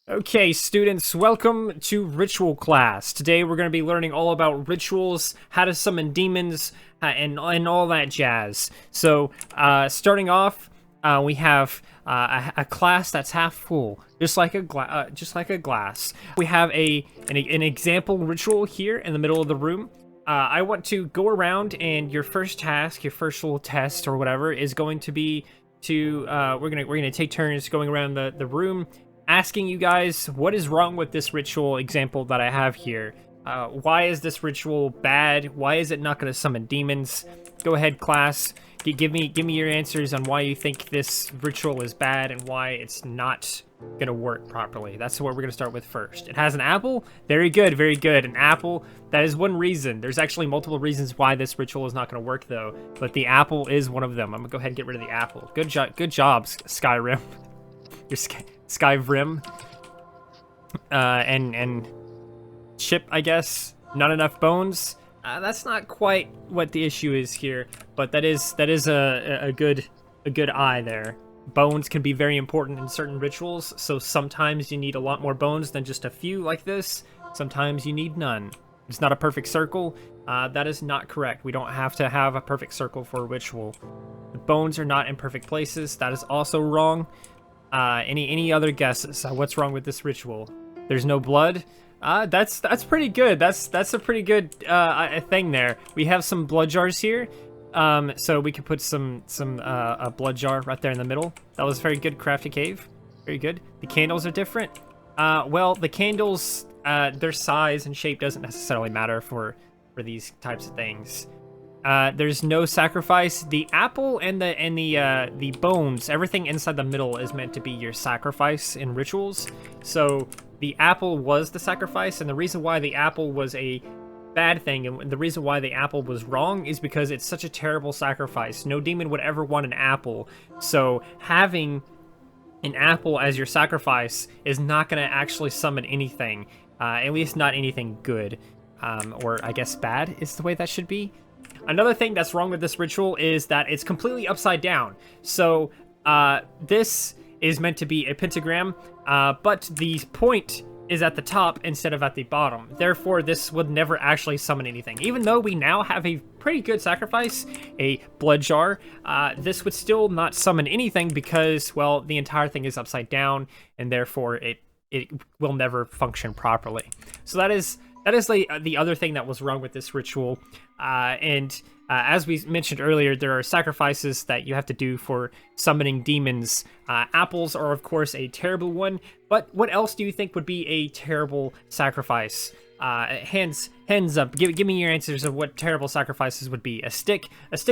Okay, students, welcome to ritual class. Today we're going to be learning all about rituals, how to summon demons, and all that jazz. So, starting off, we have a class that's half full, just like a glass. We have an example ritual here in the middle of the room. I want to go around, and your first task, your first little test or whatever, is going to be to we're gonna take turns going around the room, asking you guys what is wrong with this ritual example that I have here. Why is this ritual bad? Why is it not going to summon demons? Go ahead, class. Give me your answers on why you think this ritual is bad and why it's not going to work properly. That's what we're going to start with first. It has an apple. Very good, very good. An apple. That is one reason. There's actually multiple reasons why this ritual is not going to work, though. But the apple is one of them. I'm going to go ahead and get rid of the apple. Good job, Skyrim. Your Skyrim. And chip, I guess. Not enough bones. That's not quite what the issue is here, but that is a good eye there. Bones can be very important in certain rituals, so sometimes you need a lot more bones than just a few like this. Sometimes you need none. It's not a perfect circle. That is not correct. We don't have to have a perfect circle for a ritual. The bones are not in perfect places. That is also wrong. Any other guesses? What's wrong with this ritual? There's no blood. That's pretty good. That's a pretty good thing there. We have some blood jars here, so we could put some a blood jar right there in the middle. That was very good, crafty cave. Very good. The candles are different. Well, the candles, their size and shape doesn't necessarily matter for these types of things. There's no sacrifice. The apple and the bones, everything inside the middle is meant to be your sacrifice in rituals. So the apple was the sacrifice, and the reason why the apple was a bad thing and the reason why the apple was wrong is because it's such a terrible sacrifice. No demon would ever want an apple. So having an apple as your sacrifice is not going to actually summon anything, at least not anything good, or I guess bad is the way that should be. Another thing that's wrong with this ritual is that it's completely upside down. So this is meant to be a pentagram, but the point is at the top instead of at the bottom. Therefore, this would never actually summon anything. Even though we now have a pretty good sacrifice, a blood jar, this would still not summon anything because, well, the entire thing is upside down, and therefore it will never function properly. So that is the other thing that was wrong with this ritual. As we mentioned earlier, there are sacrifices that you have to do for summoning demons. Apples are, of course, a terrible one, but what else do you think would be a terrible sacrifice? Hands up. Give me your answers of what terrible sacrifices would be. A stick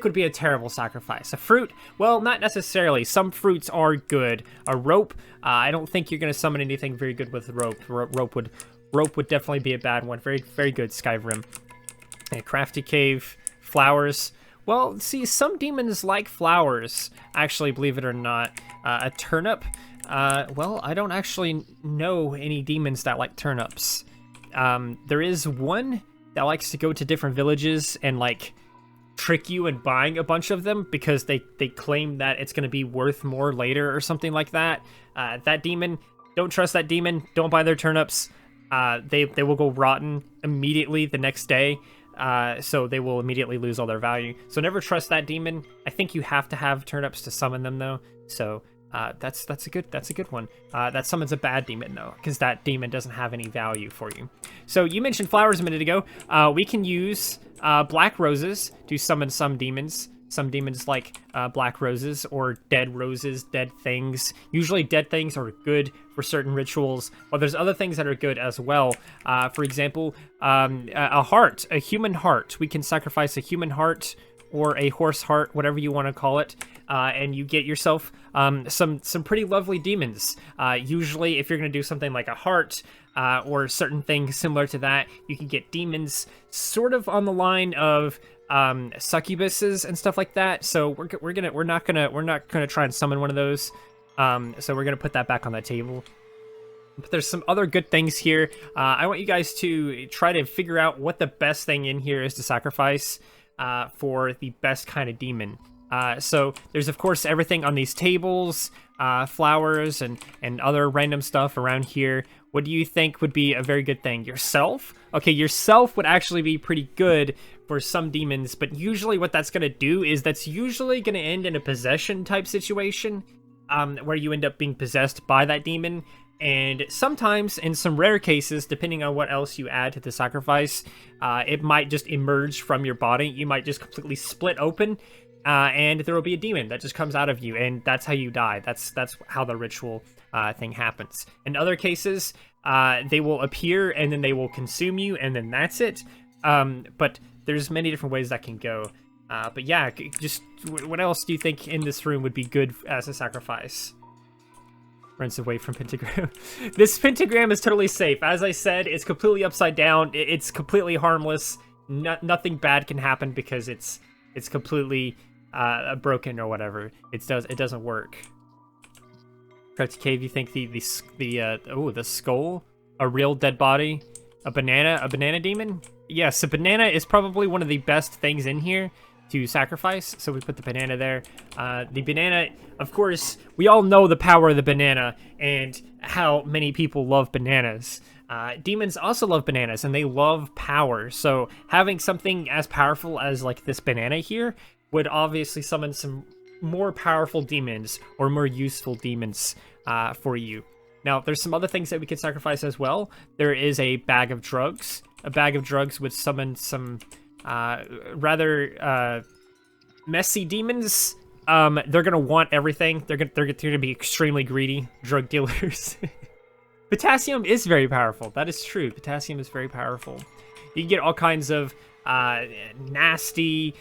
would be a terrible sacrifice. A fruit? Well, not necessarily. Some fruits are good. A rope? I don't think you're going to summon anything very good with rope. Rope would definitely be a bad one. Very, very good, Skyrim. A crafty cave. Flowers. Well, see, some demons like flowers, actually, believe it or not. A turnip. Well, I don't actually know any demons that like turnips. There is one that likes to go to different villages and, like, trick you in buying a bunch of them because they claim that it's going to be worth more later or something like that. That demon, don't trust that demon. Don't buy their turnips. They will go rotten immediately the next day. So they will immediately lose all their value. So never trust that demon. I think you have to have turnips to summon them, though. So that's a good one. That summons a bad demon, though, because that demon doesn't have any value for you. So you mentioned flowers a minute ago. We can use black roses to summon some demons. Some demons like black roses or dead roses, dead things. Usually dead things are good for certain rituals, but there's other things that are good as well. For example, a heart, a human heart. We can sacrifice a human heart or a horse heart, whatever you want to call it, and you get yourself some pretty lovely demons. Usually, if you're going to do something like a heart or certain things similar to that, you can get demons sort of on the line of succubuses and stuff like that. So we're not gonna try and summon one of those. So we're gonna put that back on the table. But there's some other good things here. I want you guys to try to figure out what the best thing in here is to sacrifice for the best kind of demon. So there's, of course, everything on these tables, flowers, and other random stuff around here. What do you think would be a very good thing? Yourself? Okay, yourself would actually be pretty good for some demons, but usually what that's going to do is that's usually going to end in a possession type situation, where you end up being possessed by that demon. And sometimes, in some rare cases, depending on what else you add to the sacrifice, it might just emerge from your body. You might just completely split open, and there will be a demon that just comes out of you, and that's how you die. That's how the ritual thing happens. In other cases, they will appear, and then they will consume you, and then that's it. But there's many different ways that can go. But yeah, just what else do you think in this room would be good as a sacrifice? Runs away from pentagram. This pentagram is totally safe. As I said, it's completely upside down. It's completely harmless. Nothing bad can happen because it's completely broken or whatever. It doesn't work. Crafty Cave, you think the skull, a real dead body, a banana demon? Yes, a banana is probably one of the best things in here to sacrifice, so we put the banana there. The banana, of course, we all know the power of the banana and how many people love bananas. Demons also love bananas, and they love power, so having something as powerful as like this banana here would obviously summon some more powerful demons or more useful demons for you. Now, there's some other things that we could sacrifice as well. There is a bag of drugs. A bag of drugs would summon some rather messy demons. They're gonna want everything. They're gonna be extremely greedy drug dealers. Potassium is very powerful. That is true. Potassium is very powerful. You can get all kinds of nasty,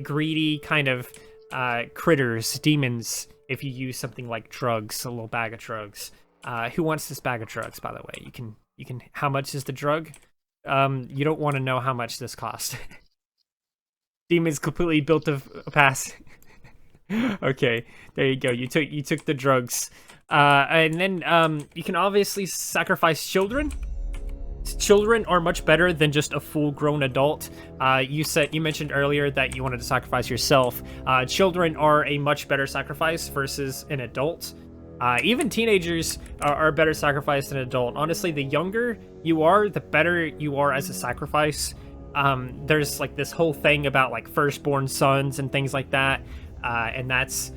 greedy kind of critters, demons, if you use something like drugs, a little bag of drugs. Who wants this bag of drugs, by the way? You can. How much is the drug? You don't want to know how much this cost. Demon's completely built of pass. Okay, there you go. You took the drugs, and then you can obviously sacrifice children. Children are much better than just a full-grown adult. You mentioned earlier that you wanted to sacrifice yourself. Children are a much better sacrifice versus an adult. Even teenagers are a better sacrifice than an adult. Honestly, the younger you are, the better you are as a sacrifice. There's like this whole thing about like firstborn sons and things like that, and that's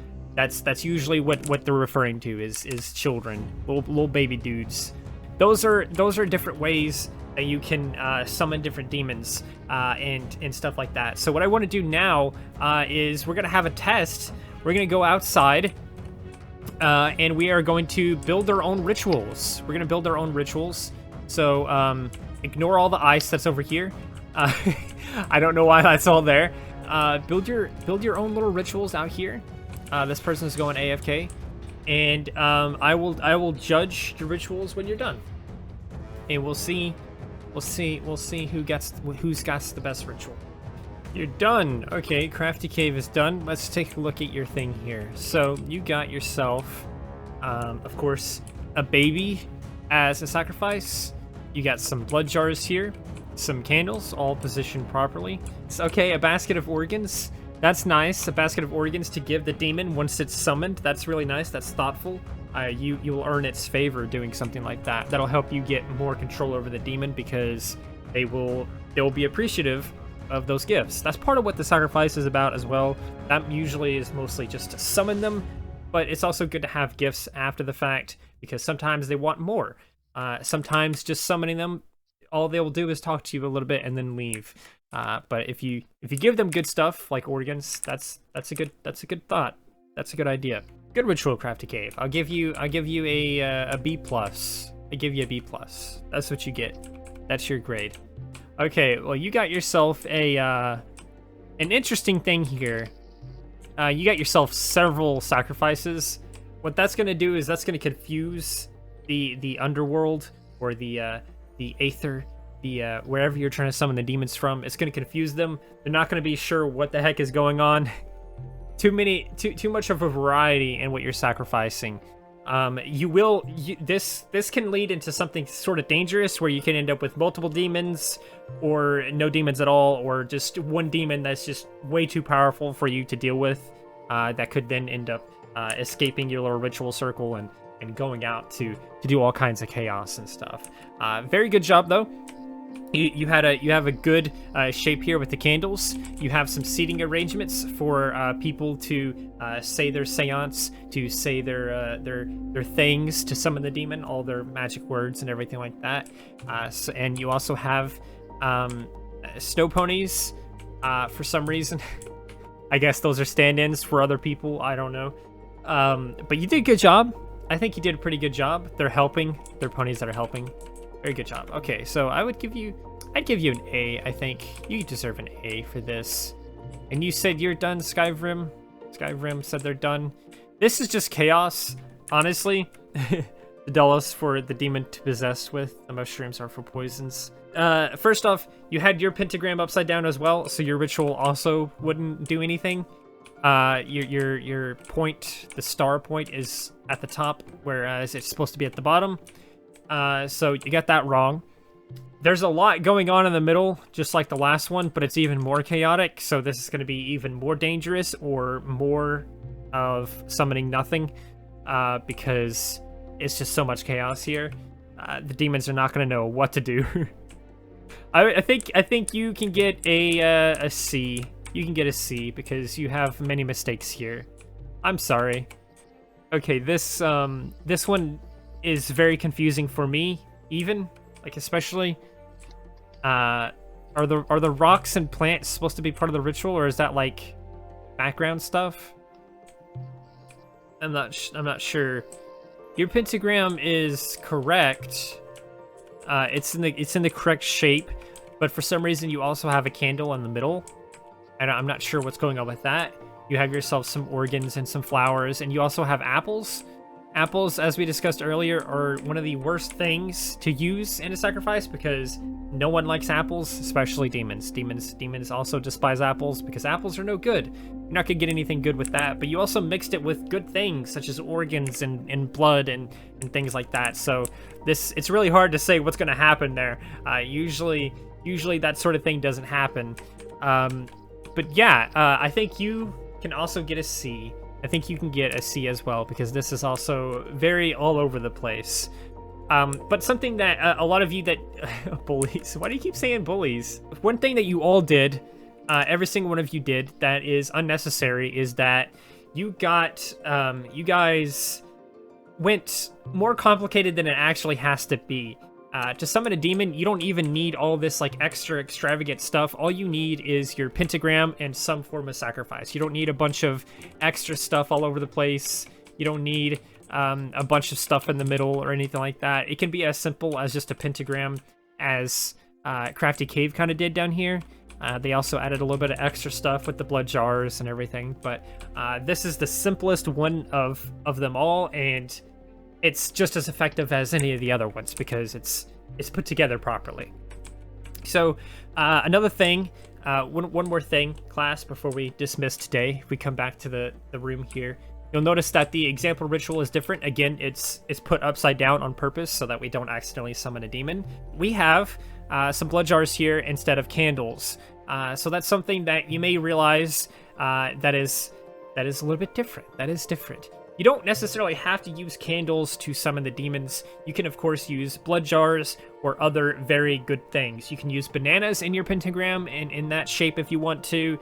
usually what they're referring to is children, little baby dudes. Those are different ways that you can summon different demons and stuff like that. So what I want to do now is we're gonna have a test. We're gonna go outside. And we are going to build our own rituals. We're going to build our own rituals. So ignore all the ice that's over here. I don't know why that's all there. Build your own little rituals out here. This person's going AFK, and I will judge the rituals when you're done, and we'll see who's got the best ritual. You're done. Okay, Crafty Cave is done. Let's take a look at your thing here. So you got yourself, of course, a baby as a sacrifice. You got some blood jars here, some candles, all positioned properly. It's okay, a basket of organs. That's nice. A basket of organs to give the demon once it's summoned. That's really nice. That's thoughtful. You will earn its favor doing something like that. That'll help you get more control over the demon because they will be appreciative of those gifts. That's part of what the sacrifice is about as well. That usually is mostly just to summon them, but it's also good to have gifts after the fact because sometimes they want more. Sometimes just summoning them, all they will do is talk to you a little bit and then leave. But if you give them good stuff like organs, that's a good thought. That's a good idea. Good ritual, Crafty Cave. I'll give you a B+. I give you a B+. That's what you get. That's your grade. Okay, well, you got yourself an interesting thing here. You got yourself several sacrifices. What that's going to do is that's going to confuse the underworld or the aether, wherever you're trying to summon the demons from. It's going to confuse them. They're not going to be sure what the heck is going on. Too much of a variety in what you're sacrificing. This can lead into something sort of dangerous where you can end up with multiple demons or no demons at all, or just one demon that's just way too powerful for you to deal with. that could then end up escaping your little ritual circle and going out to do all kinds of chaos and stuff. Very good job though. You have a good shape here with the candles. You have some seating arrangements for people to say their seance, to say their things, to summon the demon, all their magic words and everything like that. And you also have snow ponies for some reason. I guess those are stand-ins for other people. I don't know. But you did a good job. I think you did a pretty good job. They're helping. They're ponies that are helping. Very good job. Okay, so I'd give you an A, I think. You deserve an A for this. And you said you're done, Skyrim? Skyrim said they're done. This is just chaos, honestly. The Delos for the demon to possess with. The mushrooms are for poisons. First off, you had your pentagram upside down as well, so your ritual also wouldn't do anything. Your point, the star point, is at the top, whereas it's supposed to be at the bottom. So you got that wrong. There's a lot going on in the middle, just like the last one, but it's even more chaotic, so this is going to be even more dangerous, or more of summoning nothing, because it's just so much chaos here. The demons are not going to know what to do. I think you can get a C. You can get a C, because you have many mistakes here. I'm sorry. Okay, this one is very confusing for me, even, like, especially. Are the rocks and plants supposed to be part of the ritual, or is that like background stuff? I'm not sure. Your pentagram is correct. It's in the correct shape, but for some reason you also have a candle in the middle, and I'm not sure what's going on with that. You have yourself some organs and some flowers, and you also have apples. Apples, as we discussed earlier, are one of the worst things to use in a sacrifice, because no one likes apples, especially demons. Demons also despise apples, because apples are no good. You're not gonna get anything good with that, but you also mixed it with good things, such as organs and blood and things like that. So it's really hard to say what's gonna happen there. Usually that sort of thing doesn't happen. But yeah, I think you can also get a C. I think you can get a C as well, because this is also very all over the place. But something that a lot of you that... bullies. Why do you keep saying bullies? One thing that you all did, every single one of you did, that is unnecessary, is that you got... you guys went more complicated than it actually has to be. To summon a demon, you don't even need all this like extra extravagant stuff. All you need is your pentagram and some form of sacrifice. You don't need a bunch of extra stuff all over the place. You don't need a bunch of stuff in the middle or anything like that. It can be as simple as just a pentagram, as Crafty Cave kind of did down here. They also added a little bit of extra stuff with the blood jars and everything, but this is the simplest one of them all, and it's just as effective as any of the other ones, because it's put together properly. So another thing, one more thing, class, before we dismiss today, if we come back to the room here, you'll notice that the example ritual is different. Again, it's put upside down on purpose so that we don't accidentally summon a demon. We have some blood jars here instead of candles. So that's something that you may realize that is a little bit different. That is different. You don't necessarily have to use candles to summon the demons. You can, of course, use blood jars or other very good things. You can use bananas in your pentagram and in that shape if you want to.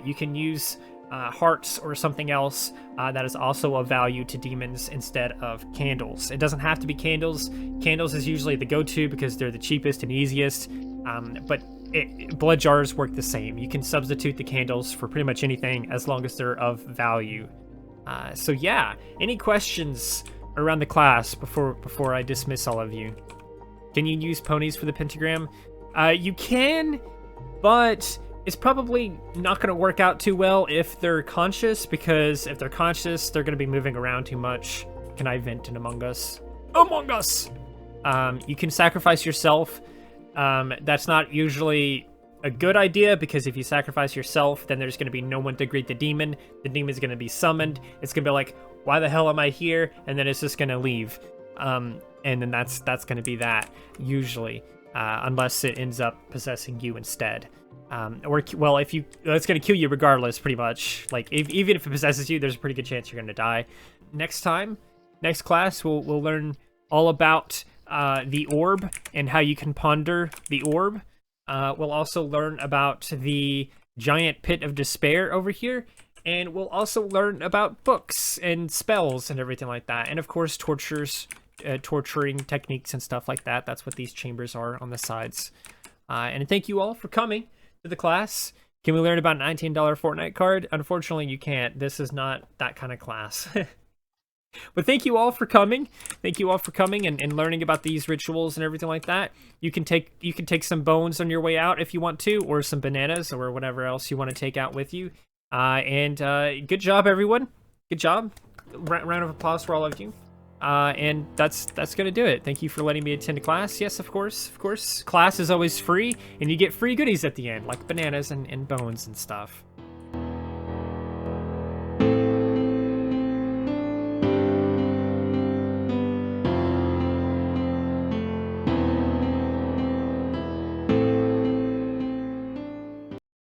You can use hearts or something else that is also of value to demons instead of candles. It doesn't have to be candles. Candles is usually the go-to because they're the cheapest and easiest, but blood jars work the same. You can substitute the candles for pretty much anything as long as they're of value. So yeah, any questions around the class before I dismiss all of you? Can you use ponies for the pentagram? You can, but it's probably not going to work out too well if they're conscious, because if they're conscious, they're going to be moving around too much. Can I vent in Among Us? Among Us! You can sacrifice yourself. That's not usually a good idea, because if you sacrifice yourself, then there's going to be no one to greet the demon. The demon's going to be summoned. It's going to be like, why the hell am I here? And then it's just going to leave. And then that's going to be that, usually. unless it ends up possessing you instead. Or, well, if you, it's going to kill you regardless, pretty much. Like, even if it possesses you, there's a pretty good chance you're going to die. Next class, we'll learn all about the orb and how you can ponder the orb. We'll also learn about the giant pit of despair over here. And we'll also learn about books and spells and everything like that. And, of course, torturing techniques and stuff like that. That's what these chambers are on the sides. And thank you all for coming to the class. Can we learn about an $19 Fortnite card? Unfortunately, you can't. This is not that kind of class. But thank you all for coming. Thank you all for coming and learning about these rituals and everything like that. You can take some bones on your way out if you want to, or some bananas, or whatever else you want to take out with you. And good job, everyone. Good job. Round of applause for all of you. And that's gonna do it. Thank you for letting me attend class. Yes, of course. Class is always free, and you get free goodies at the end, like bananas and bones and stuff.